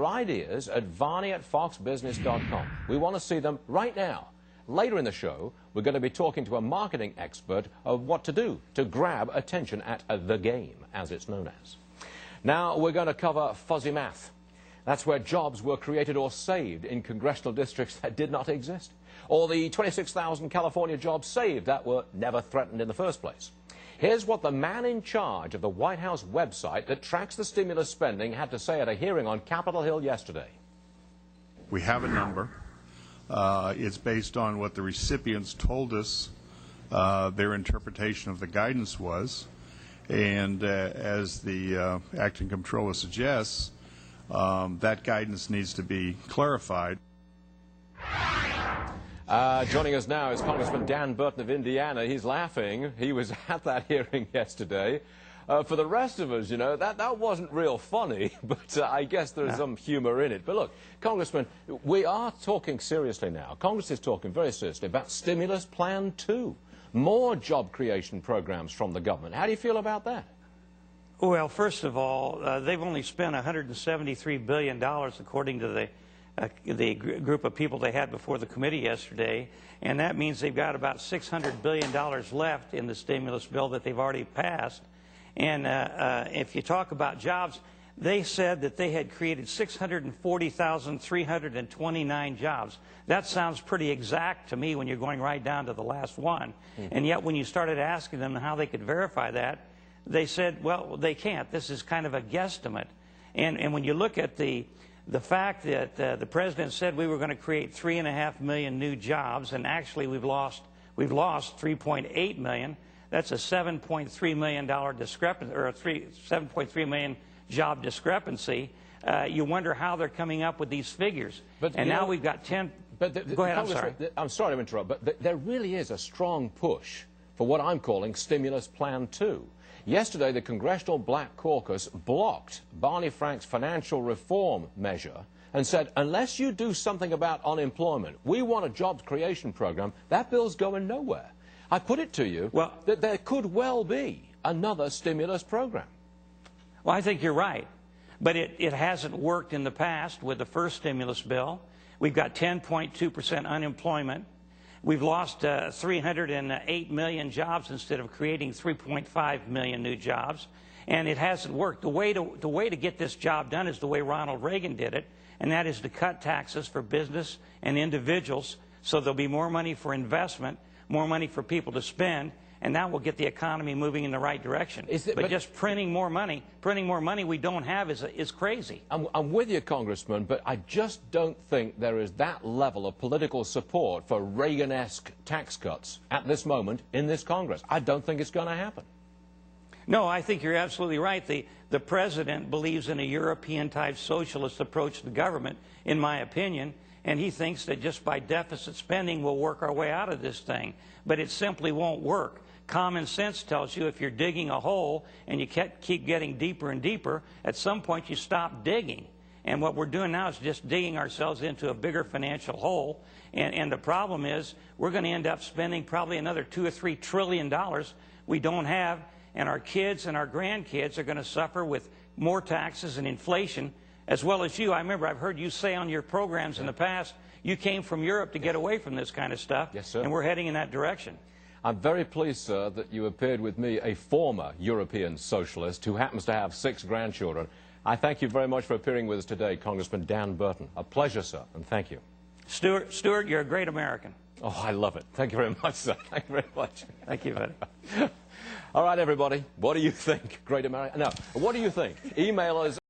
your ideas at varney@foxbusiness.com. We want to see them right now. Later in the show, we're going to be talking to a marketing expert of what to do to grab attention at the game, as it's known as. Now, we're going to cover fuzzy math. That's where jobs were created or saved in congressional districts that did not exist. Or the 26,000 California jobs saved that were never threatened in the first place. Here's what the man in charge of the White House website that tracks the stimulus spending had to say at a hearing on Capitol Hill yesterday. We have a number. It's based on what the recipients told us their interpretation of the guidance was. And as the acting comptroller suggests, that guidance needs to be clarified. Joining us now is Congressman Dan Burton of Indiana. He's laughing. He was at that hearing yesterday. For the rest of us, you know, that wasn't real funny, but I guess there's some humor in it. But look, Congressman, we are talking seriously now. Congress is talking very seriously about Stimulus Plan 2, more job creation programs from the government. How do you feel about that? Well, first of all, they've only spent $173 billion, according to the group of people they had before the committee yesterday, and that means they've got about $600 billion left in the stimulus bill that they've already passed. And if you talk about jobs, they said that they had created 640,329 jobs. That sounds pretty exact to me when you're going right down to the last one. And yet when you started asking them how they could verify that, they said, well, they can't. This is kind of a guesstimate. And when you look at the fact that the president said we were going to create 3.5 million new jobs, and actually we've lost 3.8 million. That's a $7.3 million discrepancy, or a 7.3 million job discrepancy. You wonder how they're coming up with these figures. And now we've got 10. Go ahead. I'm sorry. I'm sorry to interrupt, but there really is a strong push for what I'm calling Stimulus Plan 2. Yesterday, the Congressional Black Caucus blocked Barney Frank's financial reform measure and said, unless you do something about unemployment, we want a jobs creation program, that bill's going nowhere. I put it to you that there could well be another stimulus program. Well, I think you're right. But it hasn't worked in the past with the first stimulus bill. We've got 10.2% unemployment. We've lost 308 million jobs instead of creating 3.5 million new jobs. And it hasn't worked. The way to get this job done is the way Ronald Reagan did it, and that is to cut taxes for business and individuals so there'll be more money for investment, more money for people to spend, and that will get the economy moving in the right direction. But just printing more money we don't have is crazy. I'm with you, Congressman, but I just don't think there is that level of political support for Reagan-esque tax cuts at this moment in this Congress. I don't think it's going to happen. No, I think you're absolutely right. The president believes in a European-type socialist approach to government, in my opinion, and he thinks that just by deficit spending we'll work our way out of this thing. But it simply won't work. Common sense tells you if you're digging a hole and you keep getting deeper and deeper, at some point you stop digging. And what we're doing now is just digging ourselves into a bigger financial hole. And the problem is we're going to end up spending probably another $2 or $3 trillion we don't have, and our kids and our grandkids are going to suffer with more taxes and inflation, as well as you. I remember I've heard you say on your programs in the past, you came from Europe to get away from this kind of stuff. Yes, sir. And we're heading in that direction. I'm very pleased, sir, that you appeared with me, a former European socialist who happens to have 6 grandchildren. I thank you very much for appearing with us today, Congressman Dan Burton. A pleasure, sir, and thank you. Stuart, you're a great American. Oh, I love it. Thank you very much, sir. Thank you very much. Thank you, buddy. All right, everybody, what do you think? Great America? No, what do you think? Email us.